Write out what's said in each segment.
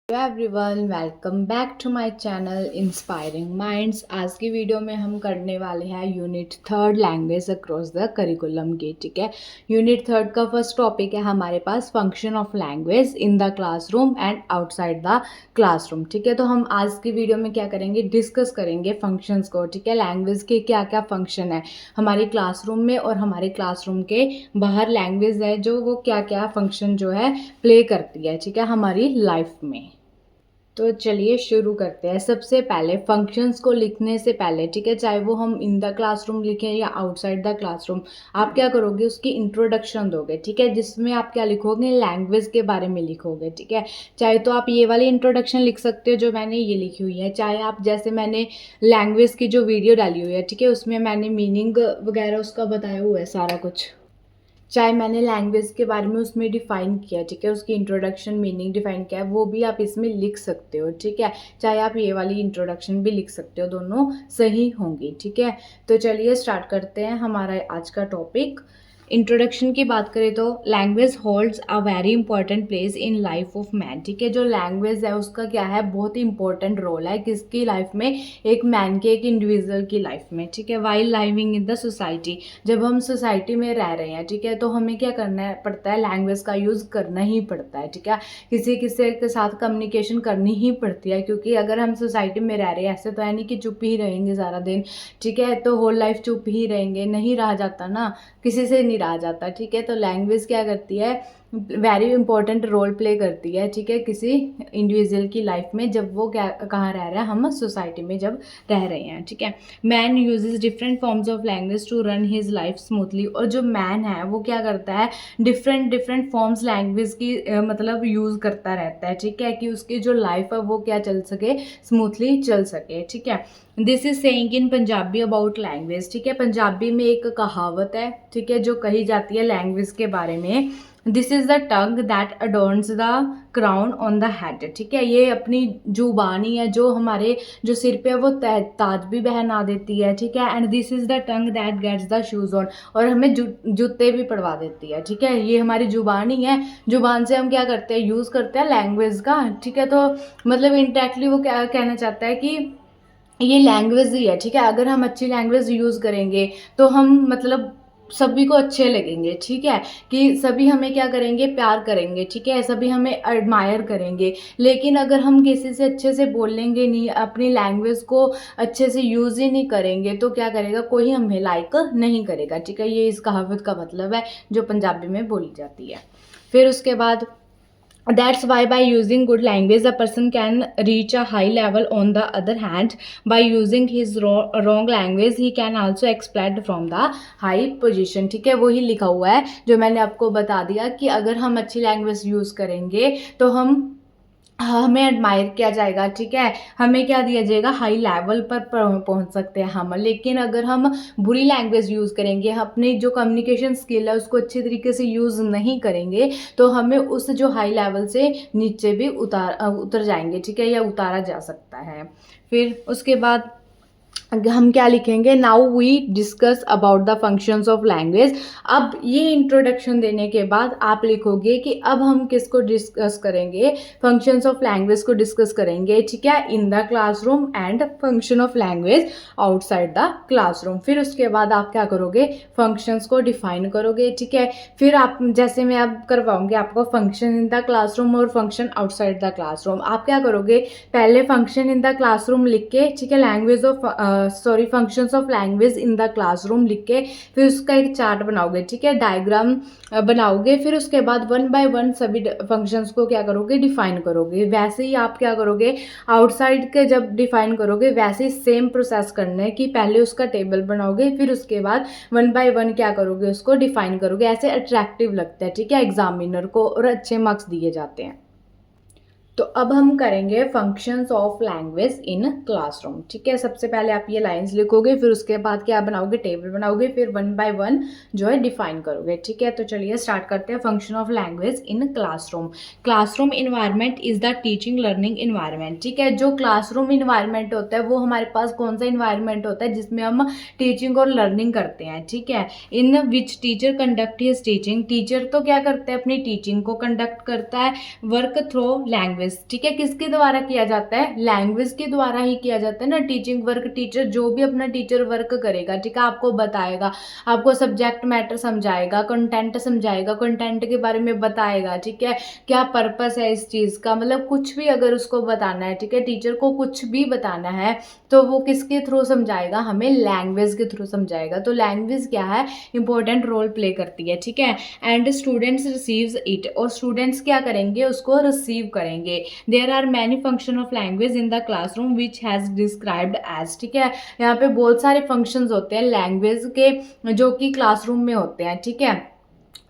Hello everyone, welcome back to my channel inspiring minds. आज की video में हम करने वाले हैं unit third language across the curriculum की। ठीक है, यूनिट थर्ड का फर्स्ट टॉपिक है हमारे पास function of language in the classroom and outside the classroom. ठीक है, तो हम आज की वीडियो में क्या करेंगे, डिस्कस करेंगे फंक्शंस को। ठीक है, लैंग्वेज के क्या क्या फंक्शन है हमारे क्लासरूम में और हमारे क्लासरूम के बाहर लैंग्वेज है जो वो क्या क्या फंक्शन जो है प्ले करती है। ठीक है, हमारी लाइफ में। तो चलिए शुरू करते हैं। सबसे पहले फंक्शंस को लिखने से पहले, ठीक है, चाहे वो हम इन द क्लासरूम लिखें या आउटसाइड द क्लासरूम, आप क्या करोगे, उसकी इंट्रोडक्शन दोगे। ठीक है, जिसमें आप क्या लिखोगे, लैंग्वेज के बारे में लिखोगे। ठीक है, चाहे तो आप ये वाली इंट्रोडक्शन लिख सकते हो जो मैंने ये लिखी हुई है, चाहे आप जैसे मैंने लैंग्वेज की जो वीडियो डाली हुई है, ठीक है, उसमें मैंने मीनिंग वगैरह उसका बताया हुआ है सारा कुछ, चाहे मैंने लैंग्वेज के बारे में उसमें डिफ़ाइन किया, ठीक है, उसकी इंट्रोडक्शन मीनिंग डिफ़ाइन किया है, वो भी आप इसमें लिख सकते हो। ठीक है, चाहे आप ये वाली इंट्रोडक्शन भी लिख सकते हो, दोनों सही होंगी। ठीक है, तो चलिए स्टार्ट करते हैं हमारा आज का टॉपिक। इंट्रोडक्शन की बात करें तो language holds a very important place in life of man. ठीक है, जो लैंग्वेज है उसका क्या है, बहुत ही इंपॉर्टेंट रोल है किसकी लाइफ में, एक मैन के, एक इंडिविजुअल की लाइफ में। ठीक है, while living in the society, जब हम सोसाइटी में रह रहे हैं, ठीक है, तो हमें क्या करना पड़ता है, लैंग्वेज का यूज़ करना ही पड़ता है। ठीक है, किसी किसी के साथ कम्युनिकेशन करनी ही पड़ती है, क्योंकि अगर हम सोसाइटी में रह रहे हैं, ऐसे तो है नहीं कि चुप ही रहेंगे सारा दिन। ठीक है, तो होल लाइफ चुप ही रहेंगे, नहीं रहा जाता ना, किसी से नहीं रहा जाता। ठीक है, तो लैंग्वेज क्या करती है, वेरी इंपॉर्टेंट रोल प्ले करती है। ठीक है, किसी इंडिविजुअल की लाइफ में, जब वो क्या कहाँ रह रहा है, हम सोसाइटी में जब रह रहे हैं। ठीक है, man uses different forms of language to run his life smoothly, और जो मैन है वो क्या करता है, डिफरेंट डिफरेंट फॉर्म्स लैंग्वेज की मतलब यूज़ करता रहता है। ठीक है, कि उसकी जो लाइफ है वो क्या चल सके, स्मूथली चल सके। ठीक है, this is saying in Punjabi about language. ठीक है, पंजाबी में एक कहावत है, ठीक है, जो कही जाती है लैंग्वेज के बारे में, this is the tongue that adorns the crown on the head. ठीक है, ये अपनी जुबानी है जो हमारे जो सिर पे है वो ताज भी पहना देती है। ठीक है, and this is the tongue that gets the shoes on, और हमें जूते भी पड़वा देती है। ठीक है, ये हमारी जुबानी है, जुबान से हम क्या करते हैं, यूज़ करते हैं लैंग्वेज का। ठीक है, तो मतलब इंडायरेक्टली वो क्या कहना चाहता है कि ये लैंग्वेज ही है। ठीक है, अगर हम अच्छी लैंग्वेज यूज़ करेंगे तो हम मतलब सभी को अच्छे लगेंगे। ठीक है, कि सभी हमें क्या करेंगे, प्यार करेंगे। ठीक है, सभी हमें एडमायर करेंगे। लेकिन अगर हम किसी से अच्छे से बोलेंगे नहीं, अपनी लैंग्वेज को अच्छे से यूज़ ही नहीं करेंगे, तो क्या करेगा, कोई हमें लाइक नहीं करेगा। ठीक है, ये इस कहावत का मतलब है जो पंजाबी में बोली जाती है। फिर उसके बाद that's why by using good language a person can reach a high level. On the other hand, by using his wrong language he can also exploit from the high position। ठीक है, वही लिखा हुआ है जो मैंने आपको बता दिया कि अगर हम अच्छी लैंग्वेज यूज़ करेंगे तो हमें एडमायर किया जाएगा। ठीक है, हमें क्या दिया जाएगा, हाई लेवल पर पहुंच सकते हैं हम। लेकिन अगर हम बुरी लैंग्वेज यूज़ करेंगे, अपनी जो कम्युनिकेशन स्किल है उसको अच्छे तरीके से यूज़ नहीं करेंगे, तो हमें उस जो हाई लेवल से नीचे भी उतर जाएंगे। ठीक है, या उतारा जा सकता है। फिर उसके बाद हम क्या लिखेंगे, now we discuss about the functions of language. अब ये इंट्रोडक्शन देने के बाद आप लिखोगे कि अब हम किसको डिस्कस करेंगे, फंक्शंस ऑफ लैंग्वेज को डिस्कस करेंगे। ठीक है, in the classroom and function of language outside the classroom. फिर उसके बाद आप क्या करोगे, फंक्शंस को डिफाइन करोगे। ठीक है, फिर आप जैसे मैं अब करवाऊंगी आपको फंक्शन इन द क्लासरूम और फंक्शन आउटसाइड द क्लासरूम, आप क्या करोगे, पहले फंक्शन इन द क्लासरूम लिख के, ठीक है, language of functions of language in the classroom लिख के, फिर उसका एक चार्ट बनाओगे। ठीक है, डायग्राम बनाओगे। फिर उसके बाद वन बाय वन सभी फंक्शंस को क्या करोगे, डिफाइन करोगे। वैसे ही आप क्या करोगे, आउटसाइड के जब डिफाइन करोगे वैसे ही सेम प्रोसेस करना है कि पहले उसका टेबल बनाओगे, फिर उसके बाद वन बाय वन क्या करोगे, उसको डिफाइन करोगे। ऐसे अट्रैक्टिव लगता है, ठीक है, एग्जामिनर को, और अच्छे मार्क्स दिए जाते हैं। तो अब हम करेंगे functions of language in classroom. ठीक है, सबसे पहले आप ये लाइंस लिखोगे, फिर उसके बाद क्या बनाओगे, टेबल बनाओगे, फिर वन बाय वन जो है डिफाइन करोगे। ठीक है, तो चलिए स्टार्ट करते हैं function of language in classroom. Classroom environment is the teaching learning environment. ठीक है, जो क्लासरूम इन्वायरमेंट होता है वो हमारे पास कौन सा इन्वायरमेंट होता है, जिसमें हम टीचिंग और लर्निंग करते हैं। ठीक है, in which teacher conduct his teaching, teacher तो क्या करते हैं, अपनी टीचिंग को कंडक्ट करता है, वर्क थ्रू लैंग्वेज। लैंग्वेज, ठीक है। किसके द्वारा किया जाता है? लैंग्वेज के द्वारा ही किया जाता है ना। टीचिंग वर्क, टीचर जो भी अपना टीचर वर्क करेगा, ठीक है, आपको बताएगा, आपको सब्जेक्ट मैटर समझाएगा, कंटेंट समझाएगा, कंटेंट के बारे में बताएगा, ठीक है, क्या पर्पस है इस चीज़ का, मतलब कुछ भी अगर उसको बताना है, ठीक है, टीचर को कुछ भी बताना है तो वो किसके थ्रू समझाएगा? हमें लैंग्वेज के थ्रू समझाएगा। तो लैंग्वेज क्या है? इंपॉर्टेंट रोल प्ले करती है, ठीक है। एंड स्टूडेंट्स रिसीव्स इट, और स्टूडेंट्स क्या करेंगे? उसको रिसीव करेंगे। There are many function of language in the classroom which has described as, ठीक है। यहाँ पे बहुत सारे फंक्शंस होते हैं लैंग्वेज के जो कि क्लासरूम में होते हैं, ठीक है।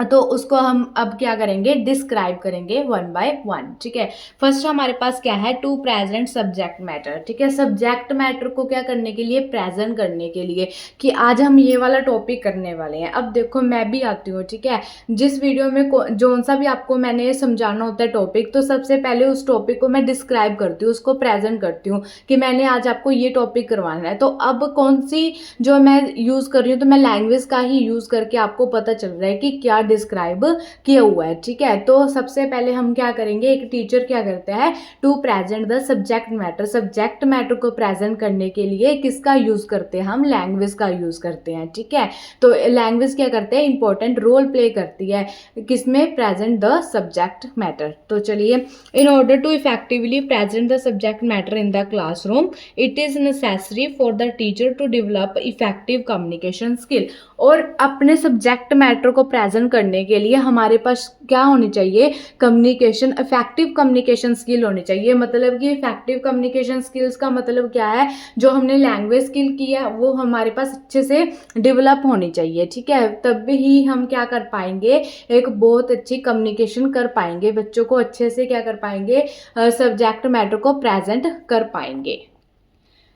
तो उसको हम अब क्या करेंगे? डिस्क्राइब करेंगे वन बाय वन, ठीक है। फर्स्ट हमारे पास क्या है? टू प्रेजेंट सब्जेक्ट मैटर, ठीक है। सब्जेक्ट मैटर को क्या करने के लिए? प्रेजेंट करने के लिए, कि आज हम ये वाला टॉपिक करने वाले हैं। अब देखो मैं भी आती हूँ, ठीक है, जिस वीडियो में जो सा भी आपको मैंने समझाना होता है टॉपिक, तो सबसे पहले उस टॉपिक को मैं डिस्क्राइब करती हूँ, उसको प्रेजेंट करती हूँ कि मैंने आज आपको ये टॉपिक करवाना है। तो अब कौन सी जो मैं यूज़ कर रही हूँ, तो मैं लैंग्वेज का ही यूज़ करके आपको पता चल रहा है कि क्या डिस्क्राइब किया हुआ है, ठीक है। तो सबसे पहले हम क्या करेंगे? एक टीचर क्या करते हैं? To present the subject matter, subject matter को प्रेजेंट करने के लिए किसका यूज करते हैं? हम लैंग्वेज का यूज करते हैं, ठीक है। तो लैंग्वेज क्या करते हैं? इंपॉर्टेंट रोल प्ले करती है किसमें? Present the subject matter. तो चलिए, in order to effectively present the subject matter in the classroom it is necessary for the teacher to develop effective communication skill. और अपने सब्जेक्ट मैटर को present करने के लिए हमारे पास क्या होनी चाहिए? कम्युनिकेशन, इफेक्टिव कम्युनिकेशन स्किल होनी चाहिए। मतलब कि इफेक्टिव कम्युनिकेशन स्किल्स का मतलब क्या है? जो हमने लैंग्वेज स्किल की है वो हमारे पास अच्छे से डेवलप होनी चाहिए, ठीक है। तब ही हम क्या कर पाएंगे? एक बहुत अच्छी कम्युनिकेशन कर पाएंगे, बच्चों को अच्छे से क्या कर पाएंगे? सब्जेक्ट मैटर को प्रेजेंट कर पाएंगे।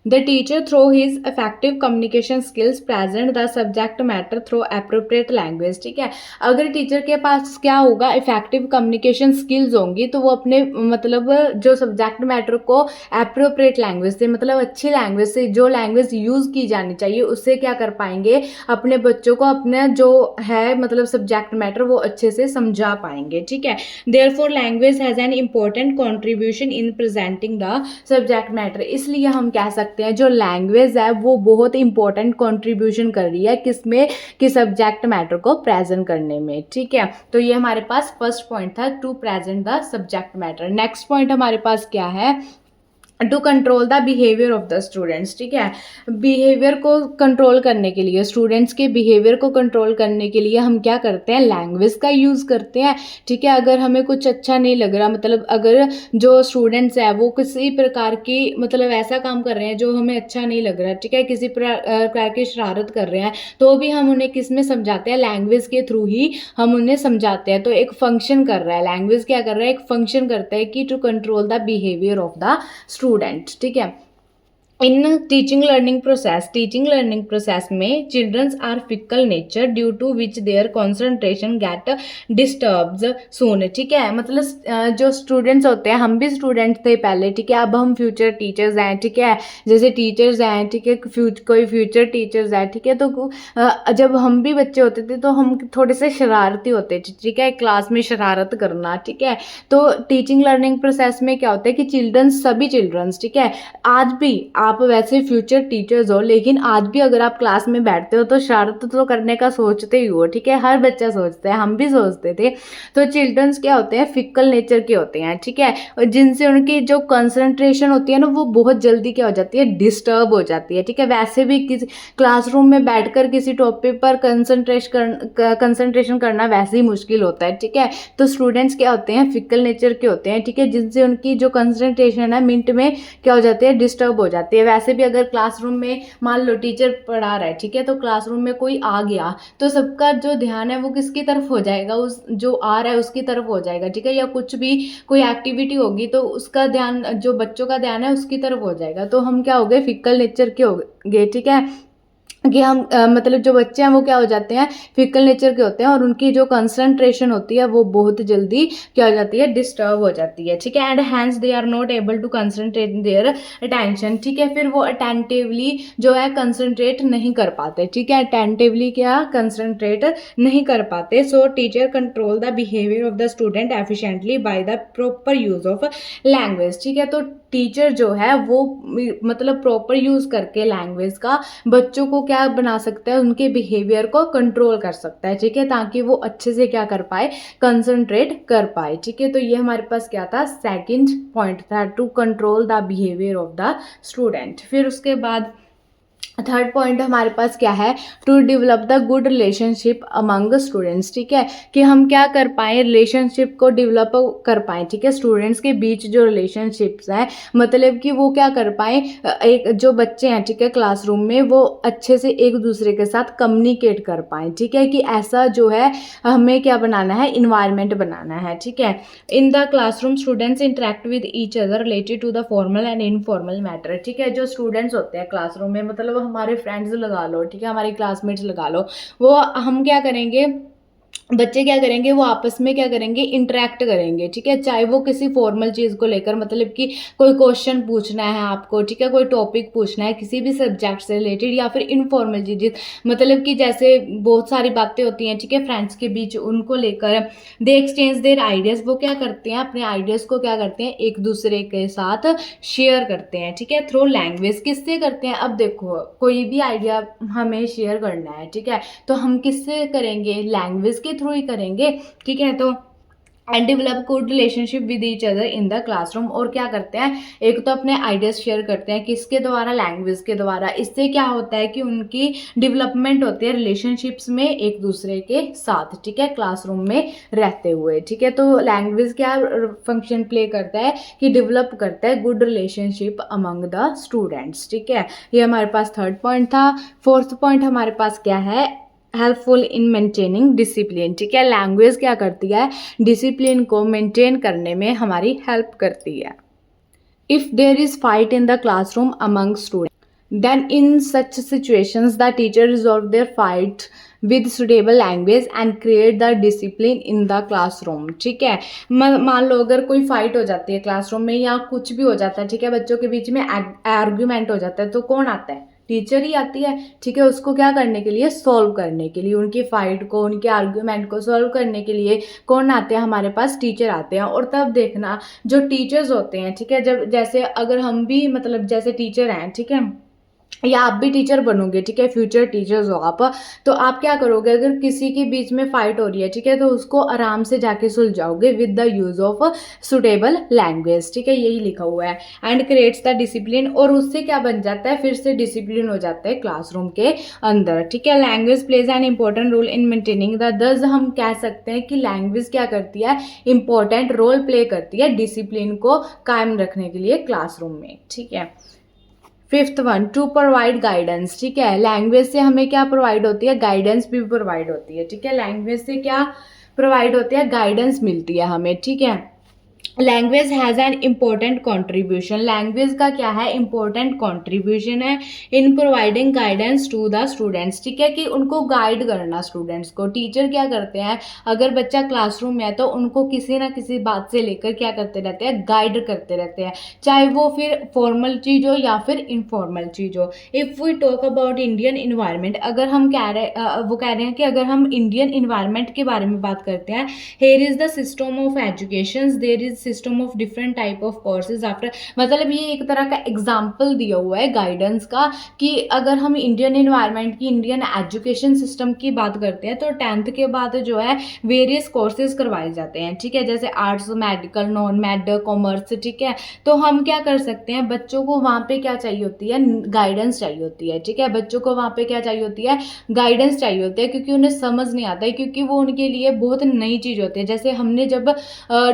The teacher through his effective communication skills present the subject matter through appropriate language, ठीक है। अगर टीचर के पास क्या होगा? इफेक्टिव कम्युनिकेशन स्किल्स होंगी तो वो अपने मतलब जो सब्जेक्ट मैटर को एप्रोप्रिएट लैंग्वेज से, मतलब अच्छी लैंग्वेज से, जो लैंग्वेज यूज़ की जानी चाहिए उससे क्या कर पाएंगे? अपने बच्चों को अपने जो है मतलब सब्जेक्ट मैटर वो अच्छे से समझा पाएंगे, ठीक है। Therefore language has an important contribution in presenting the subject matter. इसलिए हम कह सकते हैं जो लैंग्वेज है वो बहुत इंपॉर्टेंट कंट्रीब्यूशन कर रही है किसमें? कि सब्जेक्ट मैटर को प्रेजेंट करने में, ठीक है। तो ये हमारे पास फर्स्ट पॉइंट था, to present the subject matter. Next point हमारे पास क्या है? To control the behaviour of the students, ठीक है। बिहेवियर को कंट्रोल करने के लिए, स्टूडेंट्स के बिहेवियर को कंट्रोल करने के लिए हम क्या करते हैं? लैंग्वेज का यूज़ करते हैं, ठीक है। अगर हमें कुछ अच्छा नहीं लग रहा, मतलब अगर जो स्टूडेंट्स है वो किसी प्रकार की मतलब ऐसा काम कर रहे हैं जो हमें अच्छा नहीं लग रहा, ठीक है, किसी प्रकार की शरारत कर रहे हैं, तो भी हम उन्हें किस में समझाते हैं? लैंग्वेज के थ्रू ही हम उन्हें समझाते हैं। तो एक फंक्शन कर रहा है, लैंग्वेज क्या कर रहा है? एक फंक्शन करता है कि to control the behaviour of the student, ठीक है। इन टीचिंग लर्निंग प्रोसेस में childrens are fickle nature due to which their concentration get disturbs soon, ठीक है। मतलब जो स्टूडेंट्स होते हैं, हम भी स्टूडेंट थे पहले, ठीक है, अब हम फ्यूचर टीचर्स हैं, ठीक है। जैसे टीचर्स हैं, ठीक है, कोई फ्यूचर टीचर्स है, ठीक है। तो जब हम भी बच्चे होते थे तो हम थोड़े से शरारती होते थे, ठीक है, क्लास में शरारत करना, ठीक है। तो टीचिंग लर्निंग प्रोसेस में क्या होता है कि सभी चिल्ड्रंस, ठीक है, आज भी आप वैसे फ्यूचर टीचर्स हो लेकिन आज भी अगर आप क्लास में बैठते हो तो शरारत तो करने का सोचते ही हो, ठीक है। हर बच्चा सोचता है, हम भी सोचते थे। तो चिल्ड्रंस क्या होते हैं? फिकल नेचर के होते हैं, ठीक है, और जिनसे उनकी जो कंसंट्रेशन होती है ना वो बहुत जल्दी क्या हो जाती है? डिस्टर्ब हो जाती है, ठीक है। वैसे भी किसी क्लासरूम में बैठकर किसी टॉपिक पर कंसंट्रेशन करना वैसे ही मुश्किल होता है, ठीक है। तो स्टूडेंट्स क्या होते हैं? फिकल नेचर के होते हैं, ठीक है, जिनसे उनकी जो कंसंट्रेशन है मिनट में क्या हो जाती है? डिस्टर्ब हो जाती है। वैसे भी अगर क्लासरूम में मान लो टीचर पढ़ा रहा है, ठीक है, तो क्लासरूम में कोई आ गया तो सबका जो ध्यान है वो किसकी तरफ हो जाएगा? उस जो आ रहा है उसकी तरफ हो जाएगा, ठीक है। या कुछ भी कोई एक्टिविटी होगी तो उसका ध्यान, जो बच्चों का ध्यान है उसकी तरफ हो जाएगा। तो हम क्या हो गए? फिकल नेचर के हो गए, ठीक है। कि हम मतलब जो बच्चे हैं वो क्या हो जाते हैं, फिकल नेचर के होते हैं और उनकी जो कंसंट्रेशन होती है वो बहुत जल्दी क्या हो जाती है, डिस्टर्ब हो जाती है, ठीक है। And hence they are not able to concentrate their attention, ठीक है। फिर वो अटेंटिवली जो है कंसंट्रेट नहीं कर पाते, ठीक है, अटेंटिवली क्या कंसंट्रेट नहीं कर पाते। सो teacher control the behaviour of the student efficiently by the proper use of language, ठीक है। तो टीचर जो है वो मतलब प्रॉपर यूज करके लैंग्वेज का बच्चों को क्या बना सकता है, उनके बिहेवियर को कंट्रोल कर सकता है, ठीक है, ताकि वो अच्छे से क्या कर पाए, कंसंट्रेट कर पाए, ठीक है। तो ये हमारे पास क्या था, सेकंड पॉइंट था, to control the behaviour of the student. फिर उसके बाद थर्ड पॉइंट हमारे पास क्या है, to develop the good relationship among students, ठीक है, कि हम क्या कर पाएँ, रिलेशनशिप को डेवलप कर पाएँ, ठीक है, स्टूडेंट्स के बीच जो रिलेशनशिप्स हैं, मतलब कि वो क्या कर पाएँ, एक जो बच्चे हैं, ठीक है, क्लासरूम में वो अच्छे से एक दूसरे के साथ कम्युनिकेट कर पाएँ, ठीक है, कि ऐसा जो है हमें क्या बनाना है, इन्वायरमेंट बनाना है, ठीक है। In the classroom students interact with each other related to the formal and informal matter, ठीक है। जो स्टूडेंट्स होते हैं क्लासरूम में, मतलब हमारे फ्रेंड्स लगा लो, ठीक है, हमारे क्लासमेट्स लगा लो, वो हम क्या करेंगे, बच्चे क्या करेंगे, वो आपस में क्या करेंगे, इंटरेक्ट करेंगे, ठीक है, चाहे वो किसी फॉर्मल चीज़ को लेकर, मतलब कि कोई क्वेश्चन पूछना है आपको, ठीक है, कोई टॉपिक पूछना है किसी भी सब्जेक्ट से रिलेटेड, या फिर इनफॉर्मल चीज़ें, मतलब कि जैसे बहुत सारी बातें होती हैं, ठीक है, फ्रेंड्स के बीच, उनको लेकर दे एक्सचेंज देयर आइडियाज़, वो क्या करते हैं, अपने आइडियाज़ को क्या करते हैं, एक दूसरे के साथ शेयर करते हैं, ठीक है, थ्रू लैंग्वेज। किससे करते हैं, अब देखो कोई भी आइडिया हमें शेयर करना है, ठीक है, तो हम किससे करेंगे, लैंग्वेज के थ्रू ही करेंगे, ठीक है। तो and develop good relationship with each other in the classroom, और क्या करते हैं, एक तो अपने आइडियाज शेयर करते हैं, किसके द्वारा, लैंग्वेज के द्वारा। इससे क्या होता है कि उनकी डेवलपमेंट होती है रिलेशनशिप्स में एक दूसरे के साथ, ठीक है, क्लासरूम में रहते हुए, ठीक है। तो लैंग्वेज क्या फंक्शन प्ले करता है कि डेवलप करता है good relationship among the students, ठीक है। ये हमारे पास थर्ड पॉइंट था। फोर्थ पॉइंट हमारे पास क्या है, हेल्पफुल इन मेंटेनिंग डिसिप्लिन, ठीक है, लैंग्वेज क्या करती है, डिसिप्लिन को मेंटेन करने में हमारी हेल्प करती है। If there is fight in the classroom among student, then in such situations the teacher resolve their fight with suitable language and create the discipline in the classroom, ठीक है। मान लो अगर कोई फाइट हो जाती है क्लासरूम में, या कुछ भी हो जाता है, ठीक है, बच्चों के बीच में आर्ग्यूमेंट हो जाता है, तो कौन आता है, टीचर ही आती है, ठीक है, उसको क्या करने के लिए, सॉल्व करने के लिए, उनकी फाइट को, उनके आर्ग्यूमेंट को सॉल्व करने के लिए कौन आते हैं, हमारे पास टीचर आते हैं। और तब देखना जो टीचर्स होते हैं, ठीक है, जब जैसे अगर हम भी मतलब जैसे टीचर हैं, ठीक है, या आप भी टीचर बनोगे, ठीक है, फ्यूचर टीचर्स हो आप, तो आप क्या करोगे, अगर किसी के बीच में फाइट हो रही है, ठीक है, तो उसको आराम से जाके सुलझाओगे with the use of suitable language, ठीक है, यही लिखा हुआ है। एंड क्रिएट्स द डिसिप्लिन, और उससे क्या बन जाता है, फिर से डिसिप्लिन हो जाता है क्लासरूम के अंदर, ठीक है। Language plays an important role in maintaining the, दस हम कह सकते हैं कि लैंग्वेज क्या करती है, इंपॉर्टेंट रोल प्ले करती है डिसिप्लिन को कायम रखने के लिए क्लासरूम में, ठीक है। Fifth one, to provide guidance, ठीक है, लैंग्वेज से हमें क्या प्रोवाइड होती है, गाइडेंस भी प्रोवाइड होती है, ठीक है, लैंग्वेज से क्या प्रोवाइड होती है, गाइडेंस मिलती है हमें, ठीक है। Language has an important contribution, language का क्या है, इम्पोर्टेंट कॉन्ट्रीब्यूशन है in providing guidance to the students, ठीक है, कि उनको गाइड करना स्टूडेंट्स को। टीचर क्या करते हैं, अगर बच्चा क्लासरूम में है तो उनको किसी ना किसी बात से लेकर क्या करते रहते हैं, गाइड करते रहते हैं, चाहे वो फिर फॉर्मल चीज़ हो या फिर इनफॉर्मल चीज़ हो। If we talk about Indian environment, अगर हम वो कह रहे हैं कि अगर हम इंडियन इन्वायरमेंट के बारे में बात करते हैं, here is the system of education, there is system of different type of courses after, मतलब ये एक तरह का एग्जाम्पल दिया हुआ है गाइडेंस का, कि अगर हम इंडियन इन्वायरमेंट की, इंडियन एजुकेशन सिस्टम की बात करते हैं, तो 10th के बाद जो है वेरियस कोर्सेज करवाए जाते हैं, ठीक है, जैसे arts, medical, non made, commerce, ठीक है। तो हम क्या कर सकते हैं, बच्चों को वहाँ पे क्या चाहिए होती है, गाइडेंस चाहिए होती है, ठीक है, बच्चों को वहाँ पे क्या चाहिए होती है, गाइडेंस चाहिए होती है, क्योंकि उन्हें समझ नहीं आता है, क्योंकि वो उनके लिए बहुत नई चीज़ होती है। जैसे हमने जब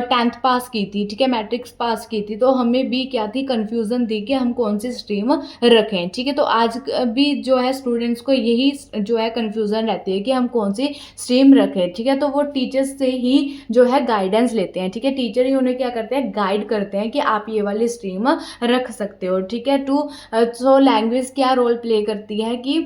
10th पास की थी, ठीक है, मैट्रिक्स पास की थी, तो हमें भी क्या थी, कन्फ्यूज़न थी कि हम कौन सी स्ट्रीम रखें, ठीक है। तो आज भी जो है स्टूडेंट्स को यही जो है कन्फ्यूज़न रहती है कि हम कौन सी स्ट्रीम रखें, ठीक है। तो वो टीचर्स से ही जो है गाइडेंस लेते हैं, ठीक है, टीचर ही उन्हें क्या करते हैं, गाइड करते हैं कि आप ये वाली स्ट्रीम रख सकते हो, ठीक है। सो लैंग्वेज क्या रोल प्ले करती है कि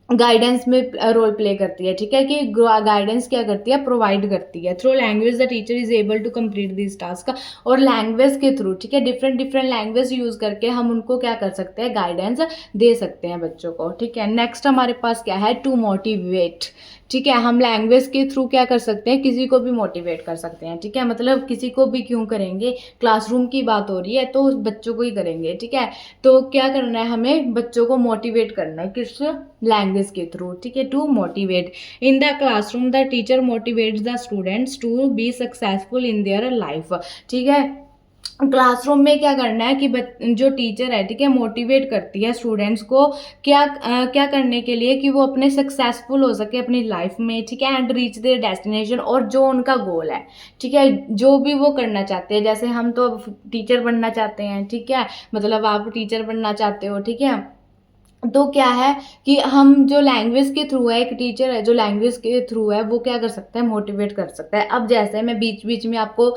गाइडेंस में रोल प्ले करती है, ठीक है, कि गाइडेंस क्या करती है, प्रोवाइड करती है। Through language the teacher is able to complete this task, और लैंग्वेज के थ्रू, ठीक है, डिफरेंट डिफरेंट लैंग्वेज यूज करके हम उनको क्या कर सकते हैं, गाइडेंस दे सकते हैं बच्चों को, ठीक है। नेक्स्ट हमारे पास क्या है, टू मोटिवेट, ठीक है, हम लैंग्वेज के थ्रू क्या कर सकते हैं, किसी को भी मोटिवेट कर सकते हैं, ठीक है, मतलब किसी को भी क्यों करेंगे, क्लासरूम की बात हो रही है तो बच्चों को ही करेंगे, ठीक है। तो क्या करना है, हमें बच्चों को मोटिवेट करना है, किस, लैंग्वेज के थ्रू, ठीक है। To motivate, in the classroom the teacher motivates the students to be successful in their life, ठीक है। क्लासरूम में क्या करना है कि जो टीचर है, ठीक है, मोटिवेट करती है स्टूडेंट्स को क्या करने के लिए, कि वो अपने सक्सेसफुल हो सके अपनी लाइफ में, ठीक है, एंड रीच देयर डेस्टिनेशन, और जो उनका गोल है, ठीक है, जो भी वो करना चाहते हैं, जैसे हम तो टीचर बनना चाहते हैं, ठीक है, मतलब आप टीचर बनना चाहते हो, ठीक है। तो क्या है कि हम जो लैंग्वेज के थ्रू है, एक टीचर है जो लैंग्वेज के थ्रू है, वो क्या कर सकता है, मोटिवेट कर सकता है। अब जैसे मैं बीच बीच में आपको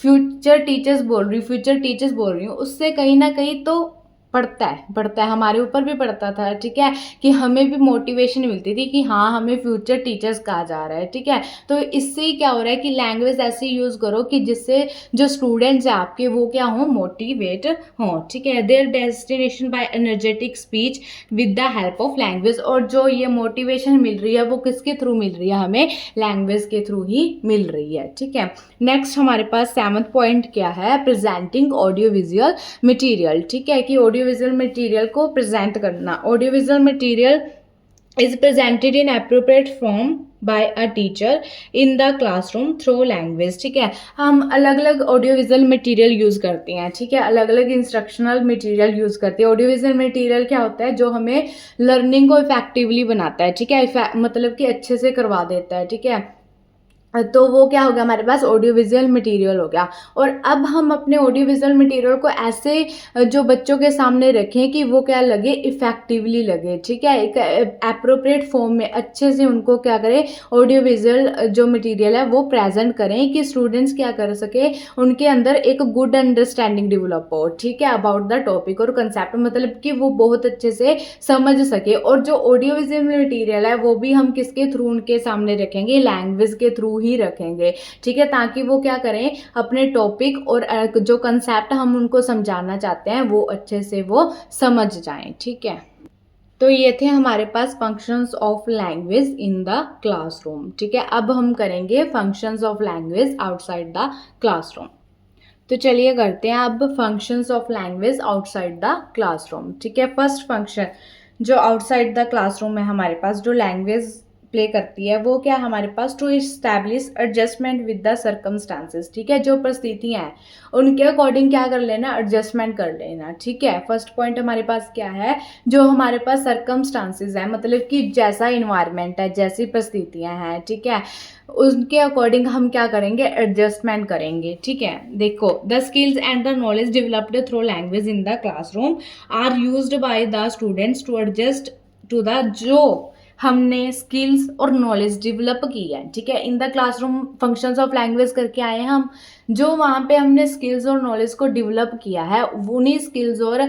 फ्यूचर टीचर्स बोल रही हूँ, उससे कहीं ना कहीं तो पढ़ता है, हमारे ऊपर भी पढ़ता था, ठीक है, कि हमें भी मोटिवेशन मिलती थी कि हाँ हमें फ्यूचर टीचर्स कहा जा रहा है, ठीक है। तो इससे ही क्या हो रहा है कि लैंग्वेज ऐसे यूज़ करो कि जिससे जो स्टूडेंट्स हैं आपके, वो क्या हो, मोटिवेट हों, ठीक है। Their destination by energetic speech with the help of language, और जो ये मोटिवेशन मिल रही है वो किसके थ्रू मिल रही है, हमें लैंग्वेज के थ्रू ही मिल रही है, ठीक है। नेक्स्ट हमारे पास 7th पॉइंट क्या है, प्रेजेंटिंग ऑडियो विजुअल मटेरियल, ठीक है, कि ऑडियो विजुअल मटेरियल को प्रेजेंट करना। Audio visual material is presented in appropriate form by a teacher in the classroom through language, ठीक है। हम अलग अलग ऑडियो विजुअल मटेरियल यूज़ करते हैं, ठीक है, अलग अलग इंस्ट्रक्शनल मटेरियल यूज़ करते हैं। ऑडियो विजुअल मटेरियल क्या होता है, जो हमें लर्निंग को इफेक्टिवली बनाता है, ठीक है, मतलब कि अच्छे से करवा देता है, ठीक है। तो वो क्या हो गया, हमारे पास ऑडियो विजुअल मटेरियल हो गया। और अब हम अपने ऑडियो विजुअल मटेरियल को ऐसे जो बच्चों के सामने रखें कि वो क्या लगे, इफेक्टिवली लगे, ठीक है, एक एप्रोप्रिएट फॉर्म में अच्छे से उनको क्या करें, ऑडियो विजुअल जो मटेरियल है वो प्रेजेंट करें, कि स्टूडेंट्स क्या कर सके, उनके अंदर एक गुड अंडरस्टैंडिंग डेवलप हो, ठीक है, अबाउट द टॉपिक और कंसेप्ट, मतलब कि वो बहुत अच्छे से समझ सके। और जो ऑडियो विजुअल मटेरियल है वो भी हम किसके थ्रू उनके सामने रखेंगे, लैंग्वेज के थ्रू ही रखेंगे, ठीक है, ताकि वो क्या करें, अपने टॉपिक और जो कंसेप्ट हम उनको समझाना चाहते हैं वो अच्छे से वो समझ जाएं, ठीक है। तो ये थे हमारे पास functions of language in the classroom, ठीक है। अब हम करेंगे functions of language outside the classroom. तो चलिए करते हैं अब functions of language outside the classroom, ठीक है। फर्स्ट फंक्शन जो आउटसाइड द क्लासरूम है हमारे पास, जो लैंग्वेज प्ले करती है, वो क्या हमारे पास, to establish adjustment with the circumstances, ठीक है, जो परिस्थितियाँ हैं उनके अकॉर्डिंग क्या कर लेना, एडजस्टमेंट कर लेना, ठीक है। फर्स्ट पॉइंट हमारे पास क्या है, जो हमारे पास सर्कमस्टांसेस है, मतलब कि जैसा इन्वायरमेंट है, जैसी परिस्थितियाँ हैं, ठीक है, उनके अकॉर्डिंग हम क्या करेंगे, एडजस्टमेंट करेंगे, ठीक है। देखो, the skills and the knowledge developed through language in the classroom are used by the students to adjust to the, जो हमने स्किल्स और नॉलेज डेवलप की है, ठीक है, in the classroom functions of language करके आए हैं हम। जो वहाँ पे हमने स्किल्स और नॉलेज को डेवलप किया है, उन्हीं स्किल्स और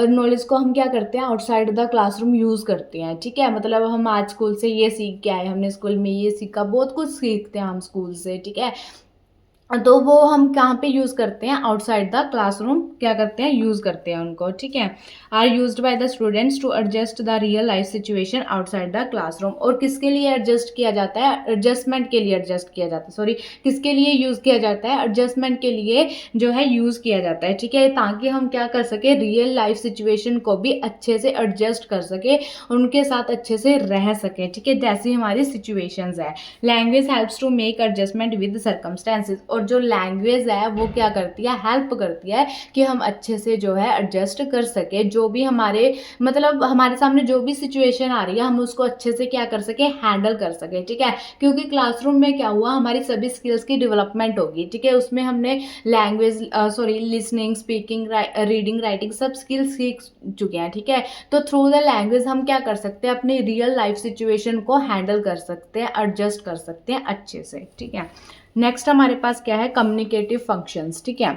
नॉलेज को हम क्या करते हैं, आउटसाइड द क्लासरूम यूज़ करते हैं, ठीक है। मतलब हम आज स्कूल से ये सीख के आए, हमने स्कूल में ये सीखा, बहुत कुछ सीखते हैं हम स्कूल से, ठीक है। तो वो हम कहाँ पे यूज़ करते हैं, आउटसाइड द क्लासरूम क्या करते हैं, यूज़ करते हैं उनको, ठीक है। Are used by the students to adjust the real life situation outside the classroom. और किसके लिए एडजस्ट किया जाता है, एडजस्टमेंट के लिए एडजस्ट किया जाता है, सॉरी, किसके लिए यूज़ किया जाता है, एडजस्टमेंट के लिए जो है यूज़ किया जाता है, ठीक है, ताकि हम क्या कर सके, रियल लाइफ सिचुएशन को भी अच्छे से एडजस्ट कर सके, उनके साथ अच्छे से रह सके, ठीक है, जैसी हमारी सिचुएशंस है। Language helps to make adjustment with circumstances, और जो लैंग्वेज है वो क्या करती है, हेल्प करती है कि हम अच्छे से जो है एडजस्ट कर सके, जो भी हमारे मतलब हमारे सामने जो भी सिचुएशन आ रही है हम उसको अच्छे से क्या कर सके, हैंडल कर सके, ठीक है। क्योंकि क्लासरूम में क्या हुआ, हमारी सभी स्किल्स की डेवलपमेंट होगी, ठीक है, उसमें हमने language listening, speaking, reading, writing सब स्किल्स सीख चुके हैं, ठीक है। तो थ्रू द लैंग्वेज हम क्या कर सकते हैं, अपनी रियल लाइफ सिचुएशन को हैंडल कर सकते हैं, एडजस्ट कर सकते हैं अच्छे से, ठीक है। नेक्स्ट हमारे पास क्या है, कम्युनिकेटिव फंक्शंस, ठीक है।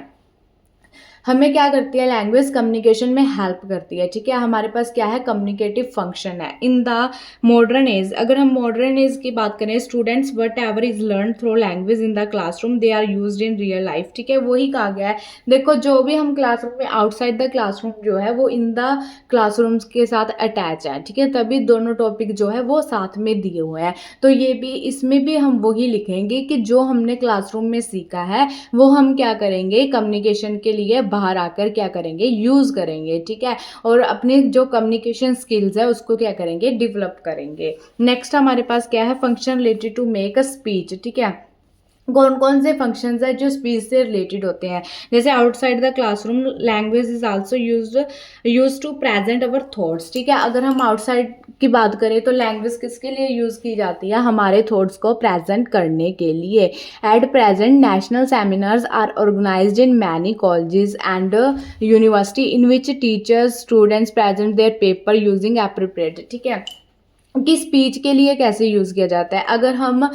हमें क्या करती है लैंग्वेज कम्युनिकेशन में हेल्प करती है, ठीक है। हमारे पास क्या है कम्युनिकेटिव फंक्शन है इन द मॉडर्न एज। अगर हम मॉडर्न एज की बात करें, students whatever is learn through language in the classroom they are used in real life, ठीक है। वही कहा गया है, देखो जो भी हम क्लासरूम में आउटसाइड द क्लासरूम जो है वो इन द क्लासरूम्स के साथ अटैच है, ठीक है। तभी दोनों टॉपिक जो है वो साथ में दिए हुए हैं। तो ये भी इसमें भी हम वही लिखेंगे कि जो हमने क्लासरूम में सीखा है वो हम क्या करेंगे कम्युनिकेशन के लिए बाहर आकर क्या करेंगे यूज़ करेंगे, ठीक है। और अपने जो कम्युनिकेशन स्किल्स है उसको क्या करेंगे डेवलप करेंगे। नेक्स्ट हमारे पास क्या है function related to make a speech, ठीक है। कौन कौन से फंक्शंस है जो स्पीच से रिलेटेड होते हैं, जैसे outside the classroom language is also use to present our thoughts, ठीक है। अगर हम आउटसाइड की बात करें तो लैंग्वेज किसके लिए यूज़ की जाती है, हमारे थॉट्स को प्रेजेंट करने के लिए। At present national seminars are organised in many colleges and university in which teachers students present their paper using appropriate, ठीक है। कि स्पीच के लिए कैसे यूज़ किया जाता है। अगर हम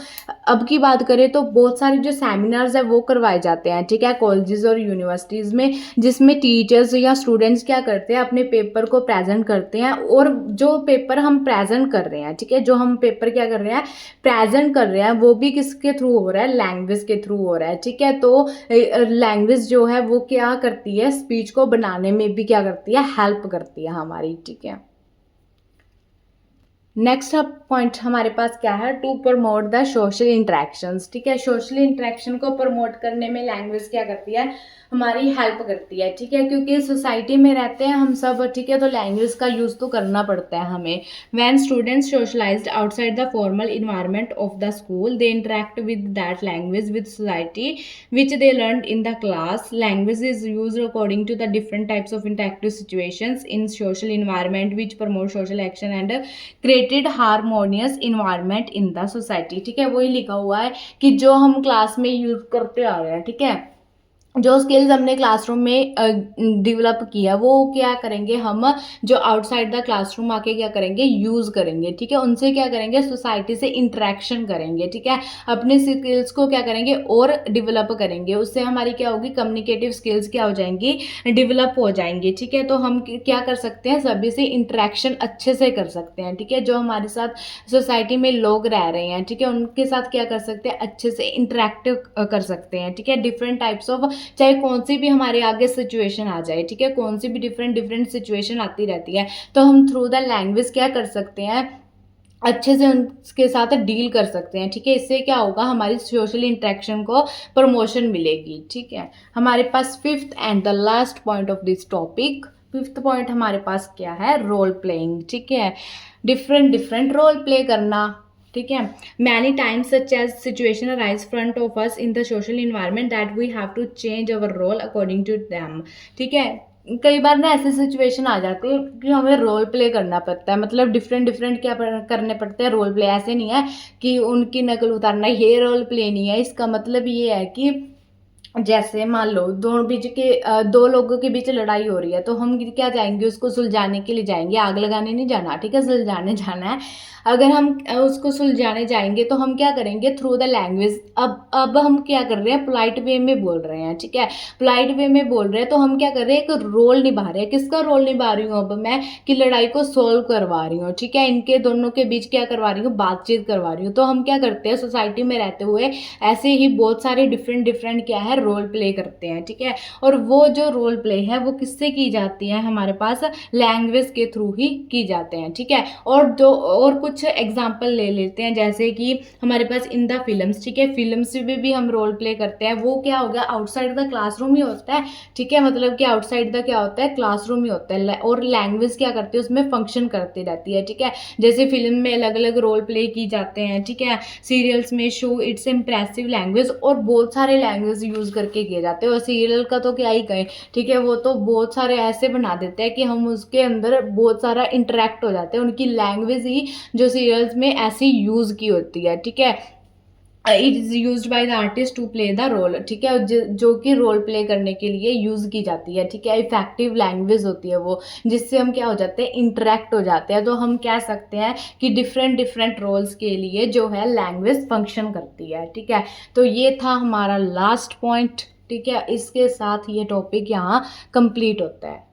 अब की बात करें तो बहुत सारे जो सेमिनार्स है वो करवाए जाते हैं, ठीक है, कॉलेजेस और यूनिवर्सिटीज़ में, जिसमें टीचर्स या स्टूडेंट्स क्या करते हैं अपने पेपर को प्रेजेंट करते हैं। और जो पेपर हम प्रेजेंट कर रहे हैं, ठीक है, जो हम पेपर क्या कर रहे हैं प्रेजेंट कर रहे हैं वो भी किसके थ्रू हो रहा है लैंग्वेज के थ्रू हो रहा है, ठीक है। तो लैंग्वेज जो है वो क्या करती है स्पीच को बनाने में भी क्या करती है हेल्प करती है हमारी, ठीक है। नेक्स्ट पॉइंट हमारे पास क्या है to promote the social interactions, ठीक है। सोशल इंटरेक्शन को प्रमोट करने में लैंग्वेज क्या करती है हमारी हेल्प करती है, ठीक है। क्योंकि सोसाइटी में रहते हैं हम सब, ठीक है, तो लैंग्वेज का यूज़ तो करना पड़ता है हमें। When students socialised outside the formal environment of the school they interact with that language with society which they learned in the class. Language is used according to the different types of interactive situations in social environment which promote social action and created harmonious environment in the society, ठीक है। वही लिखा हुआ है कि जो हम class में यूज करते आ रहे हैं, ठीक है, जो स्किल्स हमने क्लासरूम में डेवलप किया वो क्या करेंगे हम जो आउटसाइड द क्लासरूम आके क्या करेंगे यूज़ करेंगे, ठीक है। उनसे क्या करेंगे सोसाइटी से इंटरेक्शन करेंगे, ठीक है। अपने स्किल्स को क्या करेंगे और डेवलप करेंगे, उससे हमारी क्या होगी कम्युनिकेटिव स्किल्स क्या हो जाएंगी डेवलप हो जाएंगी, ठीक है। तो हम क्या कर सकते हैं सभी से इंटरेक्शन अच्छे से कर सकते हैं, ठीक है। जो हमारे साथ सोसाइटी में लोग रह रहे हैं, ठीक है, उनके साथ क्या कर सकते हैं अच्छे से इंटरेक्टिव कर सकते हैं, ठीक है। डिफरेंट टाइप्स ऑफ चाहे कौन सी भी हमारे आगे सिचुएशन आ जाए, ठीक है, कौन सी भी डिफरेंट डिफरेंट सिचुएशन आती रहती है, तो हम थ्रू द लैंग्वेज क्या कर सकते हैं अच्छे से उनके साथ डील कर सकते हैं, ठीक है। इससे क्या होगा हमारी सोशल इंटरेक्शन को प्रमोशन मिलेगी, ठीक है। हमारे पास fifth and the last point of this topic, fifth point हमारे पास क्या है रोल प्लेइंग, ठीक है। डिफरेंट डिफरेंट रोल प्ले करना, ठीक है। Many times such as situation arise front of us in the social environment that we have to change our role according to them, ठीक है। कई बार ना ऐसी सिचुएशन आ जाती है कि हमें रोल प्ले करना पड़ता है, मतलब डिफरेंट डिफरेंट क्या करने पड़ते हैं रोल प्ले। ऐसे नहीं है कि उनकी नकल उतारना, ये रोल प्ले नहीं है। इसका मतलब ये है कि जैसे मान लो दो लोगों के बीच लड़ाई हो रही है, तो हम क्या जाएंगे उसको सुलझाने के लिए जाएंगे, आग लगाने नहीं जाना, ठीक है, सुलझाने जाना है। अगर हम उसको सुलझाने जाएंगे तो हम क्या करेंगे थ्रू द लैंग्वेज। अब हम क्या कर रहे हैं पोलाइट वे में बोल रहे हैं, ठीक है, पोलाइट वे में बोल रहे हैं, तो हम क्या कर रहे हैं एक रोल निभा रहे हैं। किसका रोल निभा रही हूँ अब मैं कि लड़ाई को सोल्व करवा रही हूँ, ठीक है, इनके दोनों के बीच क्या करवा रही हूँ बातचीत करवा रही हूँ। तो हम क्या करते हैं सोसाइटी में रहते हुए ऐसे ही बहुत सारे डिफरेंट डिफरेंट क्या है रोल प्ले करते हैं, ठीक है। और वो जो रोल प्ले है वो किससे की जाती है हमारे पास लैंग्वेज के थ्रू ही की जाते हैं, ठीक है। और कुछ एग्जाम्पल ले लेते हैं, जैसे कि हमारे पास इन द फिल्म्स, ठीक है, फिल्म्स में भी हम रोल प्ले करते हैं। वो क्या हो गया आउटसाइड द क्लासरूम ही होता है, ठीक है, मतलब कि आउटसाइड द क्या होता है क्लासरूम ही होता है। और लैंग्वेज क्या करती है उसमें फंक्शन करती रहती है, ठीक है। जैसे फिल्म में अलग अलग रोल प्ले की जाते हैं, ठीक है, सीरियल्स में शो इट्स इम्प्रेसिव लैंग्वेज, और बहुत सारे लैंग्वेज यूज करके किए जाते हैं। और सीरियल का तो क्या ही कहें, ठीक है, वो तो बहुत सारे ऐसे बना देते हैं कि हम उसके अंदर बहुत सारा इंटरेक्ट हो जाते हैं। उनकी लैंग्वेज ही जो सीरियल्स में ऐसी यूज की होती है, ठीक है। It is use by the artist to play the role, ठीक है, जो कि रोल प्ले करने के लिए यूज की जाती है, ठीक है। इफेक्टिव लैंग्वेज होती है वो, जिससे हम क्या हो जाते हैं इंटरेक्ट हो जाते हैं। तो हम कह सकते हैं कि डिफरेंट डिफरेंट रोल्स के लिए जो है लैंग्वेज फंक्शन करती है, ठीक है। तो ये था हमारा लास्ट पॉइंट, ठीक है। इसके साथ ये टॉपिक यहाँ कंप्लीट होता है।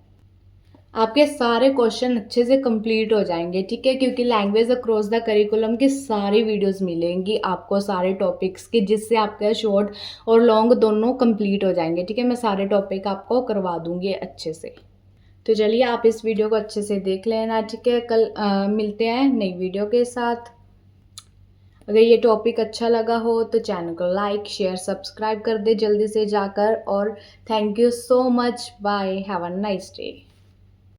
आपके सारे क्वेश्चन अच्छे से कंप्लीट हो जाएंगे, ठीक है, क्योंकि लैंग्वेज अक्रॉस द करिकुलम की सारी वीडियोस मिलेंगी आपको सारे टॉपिक्स की, जिससे आपका शॉर्ट और लॉन्ग दोनों कंप्लीट हो जाएंगे, ठीक है। मैं सारे टॉपिक आपको करवा दूंगी अच्छे से। तो चलिए आप इस वीडियो को अच्छे से देख लेना, ठीक है। कल मिलते हैं नई वीडियो के साथ। अगर ये टॉपिक अच्छा लगा हो तो चैनल को लाइक शेयर सब्सक्राइब कर दे जल्दी से जाकर। और thank you so much, bye, have a nice day.